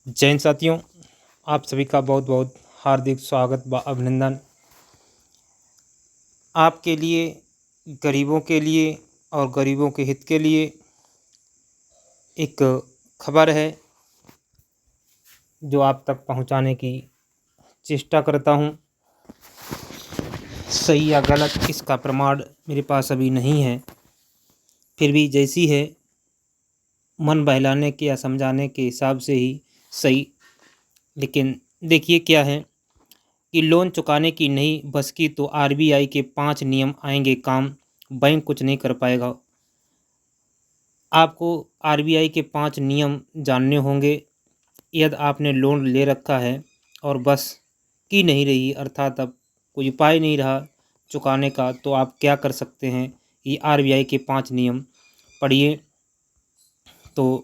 जय हिंद साथियों, आप सभी का बहुत बहुत हार्दिक स्वागत व अभिनंदन। आपके लिए, गरीबों के लिए और गरीबों के हित के लिए एक खबर है जो आप तक पहुंचाने की चेष्टा करता हूं। सही या गलत इसका प्रमाण मेरे पास अभी नहीं है, फिर भी जैसी है मन बहलाने के या समझाने के हिसाब से ही सही। लेकिन देखिए क्या है कि लोन चुकाने की नहीं बस की तो आरबीआई के 5 नियम आएंगे काम, बैंक कुछ नहीं कर पाएगा। आपको आरबीआई के 5 नियम जानने होंगे। यदि आपने लोन ले रखा है और बस की नहीं रही, अर्थात अब कोई उपाय नहीं रहा चुकाने का, तो आप क्या कर सकते हैं। ये आरबीआई के 5 नियम पढ़िए। तो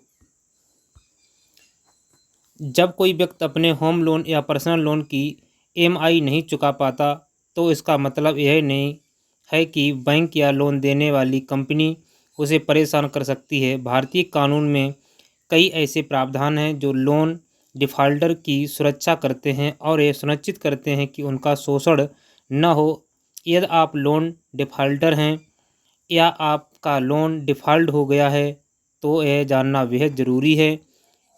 जब कोई व्यक्ति अपने होम लोन या पर्सनल लोन की ईएमआई नहीं चुका पाता, तो इसका मतलब यह नहीं है कि बैंक या लोन देने वाली कंपनी उसे परेशान कर सकती है। भारतीय कानून में कई ऐसे प्रावधान हैं जो लोन डिफ़ॉल्टर की सुरक्षा करते हैं और ये सुनिश्चित करते हैं कि उनका शोषण न हो। यदि आप लोन डिफ़ॉल्टर हैं या आपका लोन डिफ़ॉल्ट हो गया है, तो यह जानना बेहद ज़रूरी है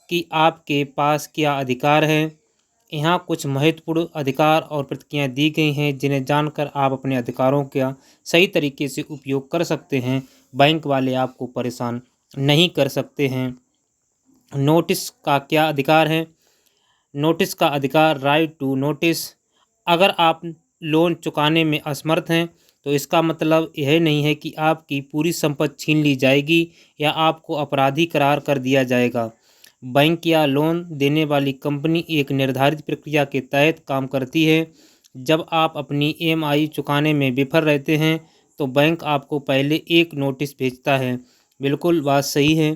कि आपके पास क्या अधिकार हैं। यहाँ कुछ महत्वपूर्ण अधिकार और प्रतिक्रियाएँ दी गई हैं जिन्हें जानकर आप अपने अधिकारों का सही तरीके से उपयोग कर सकते हैं। बैंक वाले आपको परेशान नहीं कर सकते हैं। नोटिस का क्या अधिकार है? नोटिस का अधिकार, राइट टू नोटिस। अगर आप लोन चुकाने में असमर्थ हैं तो इसका मतलब यह नहीं है कि आपकी पूरी संपत्ति छीन ली जाएगी या आपको अपराधी करार कर दिया जाएगा। बैंक या लोन देने वाली कंपनी एक निर्धारित प्रक्रिया के तहत काम करती है। जब आप अपनी ईएमआई चुकाने में विफल रहते हैं तो बैंक आपको पहले एक नोटिस भेजता है। बिल्कुल बात सही है।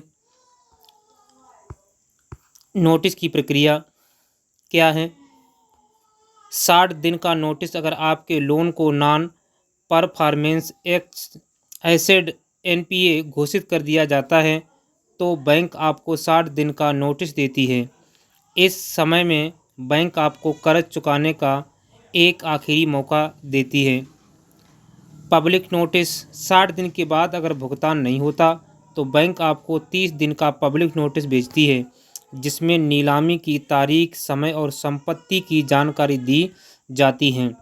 नोटिस की प्रक्रिया क्या है? 60 दिन का नोटिस। अगर आपके लोन को नॉन परफॉर्मेंस एसेट एनपीए घोषित कर दिया जाता है तो बैंक आपको 60 दिन का नोटिस देती है। इस समय में बैंक आपको कर्ज चुकाने का एक आखिरी मौका देती है। Public notice. 60 दिन के बाद अगर भुगतान नहीं होता तो बैंक आपको 30 दिन का पब्लिक नोटिस भेजती है जिसमें नीलामी की तारीख, समय और संपत्ति की जानकारी दी जाती है।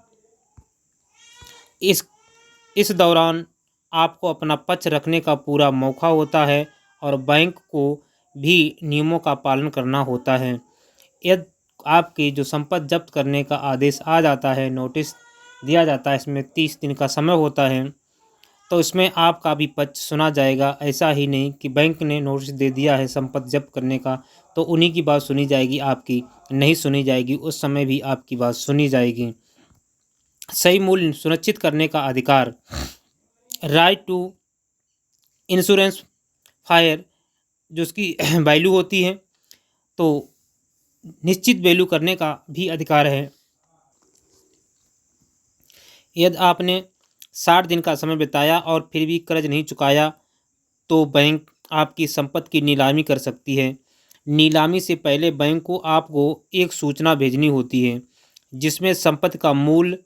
इस दौरान आपको अपना पक्ष रखने का पूरा मौका होता है और बैंक को भी नियमों का पालन करना होता है। यदि आपकी जो संपत्ति जब्त करने का आदेश आ जाता है, नोटिस दिया जाता है, इसमें 30 दिन का समय होता है, तो इसमें आपका भी पक्ष सुना जाएगा। ऐसा ही नहीं कि बैंक ने नोटिस दे दिया है संपत्ति जब्त करने का तो उन्हीं की बात सुनी जाएगी, आपकी नहीं सुनी जाएगी। उस समय भी आपकी बात सुनी जाएगी। सही मूल्य सुनिश्चित करने का अधिकार, राइट टू इंश्योरेंस फायर, जो उसकी वैल्यू होती है तो निश्चित वैल्यू करने का भी अधिकार है। यदि आपने 60 दिन का समय बिताया और फिर भी कर्ज नहीं चुकाया तो बैंक आपकी संपत्ति की नीलामी कर सकती है। नीलामी से पहले बैंक को आपको एक सूचना भेजनी होती है जिसमें संपत्ति का मूल्य,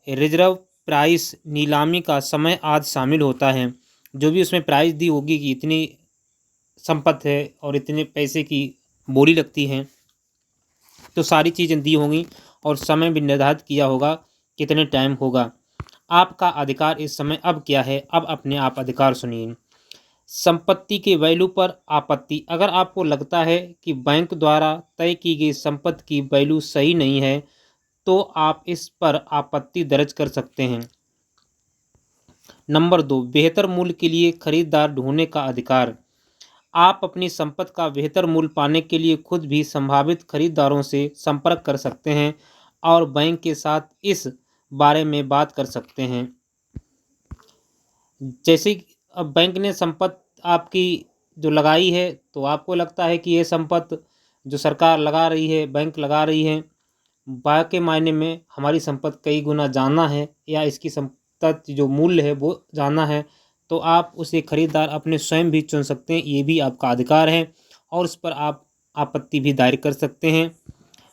रिजर्व प्राइस, नीलामी का समय आदि शामिल होता है। जो भी उसमें प्राइस दी होगी कि इतनी संपत्ति है और इतने पैसे की बोली लगती है, तो सारी चीज़ें दी होंगी और समय भी निर्धारित किया होगा कितने टाइम होगा। आपका अधिकार इस समय अब क्या है? अब अपने आप अधिकार सुनिए। संपत्ति के वैल्यू पर आपत्ति। अगर आपको लगता है कि बैंक द्वारा तय की गई संपत्ति की वैल्यू सही नहीं है तो आप इस पर आपत्ति दर्ज कर सकते हैं। नंबर 2, बेहतर मूल्य के लिए खरीदार ढूंढने का अधिकार। आप अपनी संपत्ति का बेहतर मूल्य पाने के लिए खुद भी संभावित खरीदारों से संपर्क कर सकते हैं और बैंक के साथ इस बारे में बात कर सकते हैं। जैसे अब बैंक ने संपत्ति आपकी जो लगाई है तो आपको लगता है कि ये संपत्ति जो सरकार लगा रही है, बैंक लगा रही है, वाकई मायने में हमारी संपत्ति कई गुना ज़्यादा है या इसकी संपत्ति जो मूल्य है वो ज़्यादा है, तो आप उसे खरीदार अपने स्वयं भी चुन सकते हैं। ये भी आपका अधिकार है और उस पर आप आपत्ति भी दायर कर सकते हैं।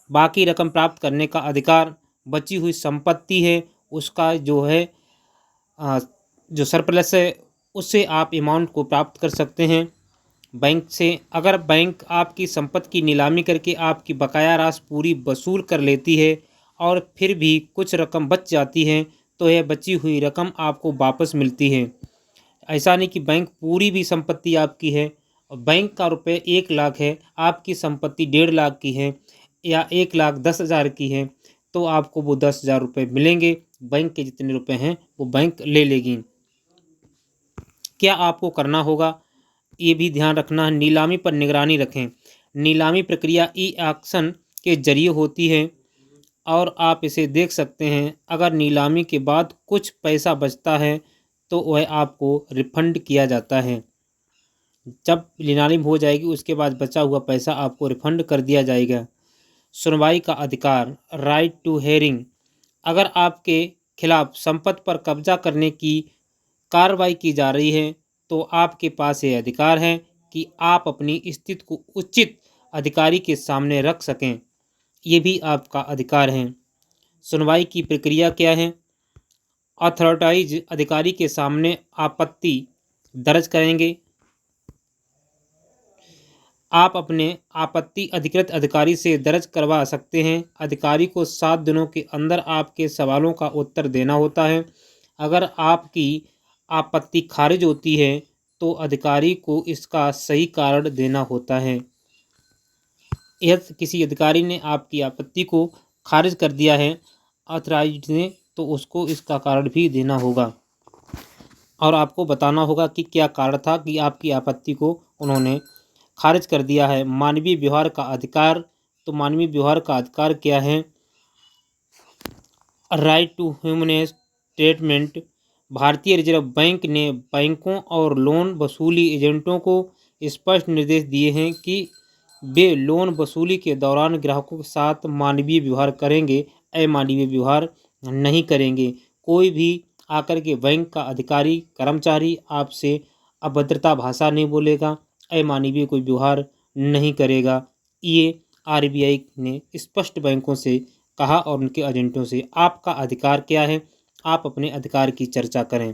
बाकी रकम प्राप्त करने का अधिकार बची हुई संपत्ति है उसका जो है जो सरप्लस है उससे आप अमाउंट को प्राप्त कर सकते हैं बैंक से। अगर बैंक आपकी संपत्ति की नीलामी करके आपकी बकाया राशि पूरी वसूल कर लेती है और फिर भी कुछ रकम बच जाती है तो यह बची हुई रकम आपको वापस मिलती है। ऐसा नहीं कि बैंक पूरी भी संपत्ति आपकी है और बैंक का रुपये 1 लाख है, आपकी संपत्ति 1.5 लाख की है या 1,10,000 की है तो आपको वो 10,000 रुपये मिलेंगे। बैंक के जितने रुपए हैं वो बैंक ले लेगी। क्या आपको करना होगा ये भी ध्यान रखना है, नीलामी पर निगरानी रखें। नीलामी प्रक्रिया ई ऑक्शन के जरिए होती है और आप इसे देख सकते हैं। अगर नीलामी के बाद कुछ पैसा बचता है तो वह आपको रिफंड किया जाता है। जब नीलामी हो जाएगी उसके बाद बचा हुआ पैसा आपको रिफंड कर दिया जाएगा। सुनवाई का अधिकार, राइट टू हेयरिंग। अगर आपके खिलाफ संपत्ति पर कब्जा करने की कार्रवाई की जा रही है तो आपके पास ये अधिकार है कि आप अपनी स्थिति को उचित अधिकारी के सामने रख सकें। ये भी आपका अधिकार है। सुनवाई की प्रक्रिया क्या है? ऑथराइज अधिकारी के सामने आपत्ति दर्ज करेंगे। आप अपने आपत्ति अधिकृत अधिकारी से दर्ज करवा सकते हैं। अधिकारी को 7 दिनों के अंदर आपके सवालों का उत्तर देना होता है। अगर आपकी आपत्ति खारिज होती है तो अधिकारी को इसका सही कारण देना होता है। यदि किसी अधिकारी ने आपकी आपत्ति को खारिज कर दिया है ऑथराइज्ड ने तो उसको इसका कारण भी देना होगा और आपको बताना होगा कि क्या कारण था कि आपकी आपत्ति को उन्होंने खारिज कर दिया है। मानवीय व्यवहार का अधिकार, तो मानवीय व्यवहार का अधिकार क्या है? Right to humaneness treatment. भारतीय रिजर्व बैंक ने बैंकों और लोन वसूली एजेंटों को स्पष्ट निर्देश दिए हैं कि वे लोन वसूली के दौरान ग्राहकों के साथ मानवीय व्यवहार करेंगे, अमानवीय व्यवहार नहीं करेंगे। कोई भी आकर के बैंक का अधिकारी कर्मचारी आपसे अभद्रता भाषा नहीं बोलेगा, अमानवीय कोई व्यवहार नहीं करेगा। ये आरबीआई ने स्पष्ट बैंकों से कहा और उनके एजेंटों से। आपका अधिकार क्या है? आप अपने अधिकार की चर्चा करें।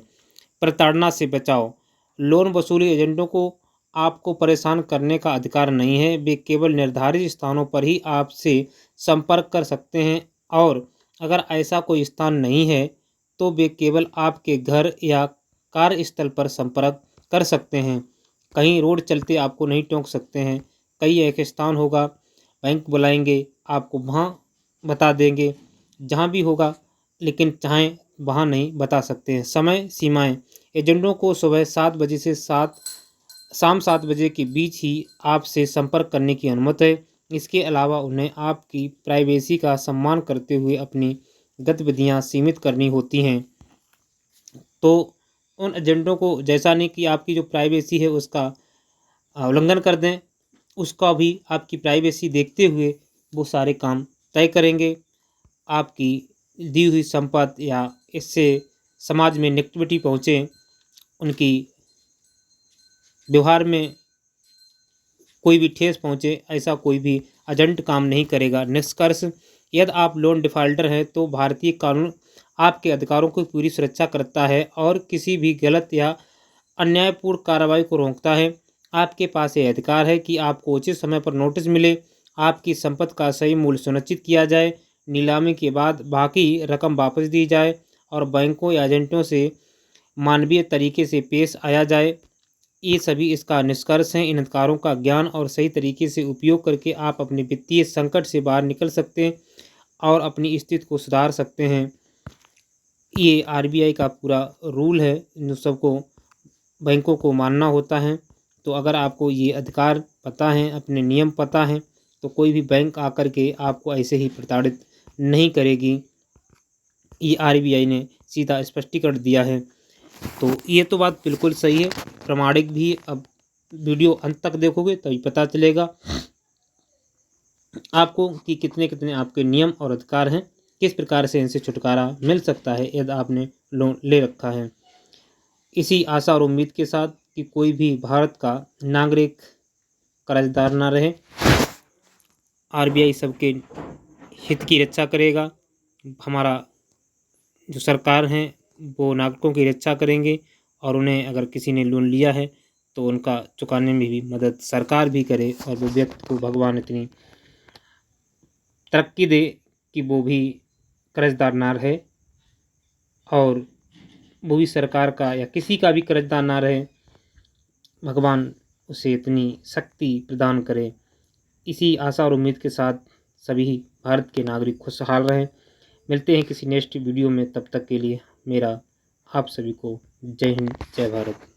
प्रताड़ना से बचाओ। लोन वसूली एजेंटों को आपको परेशान करने का अधिकार नहीं है। वे केवल निर्धारित स्थानों पर ही आपसे संपर्क कर सकते हैं और अगर ऐसा कोई स्थान नहीं है तो वे केवल आपके घर या कार्यस्थल पर संपर्क कर सकते हैं। कहीं रोड चलते आपको नहीं टोक सकते हैं। कहीं एक स्थान होगा, बैंक बुलाएंगे, आपको वहाँ बता देंगे, जहाँ भी होगा, लेकिन चाहें वहाँ नहीं बता सकते हैं। समय सीमाएं। एजेंटों को सुबह 7 बजे से शाम 7 बजे के बीच ही आपसे संपर्क करने की अनुमति है। इसके अलावा उन्हें आपकी प्राइवेसी का सम्मान करते हुए अपनी गतिविधियां सीमित करनी होती हैं। तो उन एजेंटों को जैसा नहीं कि आपकी जो प्राइवेसी है उसका उल्लंघन कर दें, उसका भी आपकी प्राइवेसी देखते हुए वो सारे काम तय करेंगे। आपकी दी हुई संपत्ति या इससे समाज में नेगेटिविटी पहुँचे, उनकी व्यवहार में कोई भी ठेस पहुँचे, ऐसा कोई भी एजेंट काम नहीं करेगा। निष्कर्ष, यदि आप लोन डिफ़ॉल्टर हैं तो भारतीय कानून आपके अधिकारों की पूरी सुरक्षा करता है और किसी भी गलत या अन्यायपूर्ण कार्रवाई को रोकता है। आपके पास ये अधिकार है कि आपको उचित समय पर नोटिस मिले, आपकी संपत्ति का सही मूल्य सुनिश्चित किया जाए, नीलामी के बाद बाकी रकम वापस दी जाए और बैंकों या एजेंटों से मानवीय तरीके से पेश आया जाए। ये सभी इसका निष्कर्ष हैं। इन अधिकारों का ज्ञान और सही तरीके से उपयोग करके आप अपने वित्तीय संकट से बाहर निकल सकते हैं और अपनी स्थिति को सुधार सकते हैं। ये आरबीआई का पूरा रूल है जो सबको बैंकों को मानना होता है। तो अगर आपको ये अधिकार पता है, अपने नियम पता हैं, तो कोई भी बैंक आकर के आपको ऐसे ही प्रताड़ित नहीं करेगी। ये आरबीआई ने सीधा स्पष्टीकरण दिया है। तो ये तो बात बिल्कुल सही है, प्रामाणिक भी। अब वीडियो अंत तक देखोगे तभी पता चलेगा आपको कि कितने कितने आपके नियम और अधिकार हैं, किस प्रकार से इनसे छुटकारा मिल सकता है यदि आपने लोन ले रखा है। इसी आशा और उम्मीद के साथ कि कोई भी भारत का नागरिक कर्जदार ना रहे। आरबीआई सबके हित की रक्षा करेगा। हमारा जो सरकार हैं वो नागरिकों की रक्षा करेंगे और उन्हें अगर किसी ने लोन लिया है तो उनका चुकाने में भी मदद सरकार भी करे और वो व्यक्ति को भगवान इतनी तरक्की दे कि वो भी कर्जदार ना रहे और वो भी सरकार का या किसी का भी कर्जदार ना रहे। भगवान उसे इतनी शक्ति प्रदान करे। इसी आशा और उम्मीद के साथ सभी भारत के नागरिक खुशहाल रहें। मिलते हैं किसी नेक्स्ट वीडियो में, तब तक के लिए मेरा आप सभी को जय हिंद जय भारत।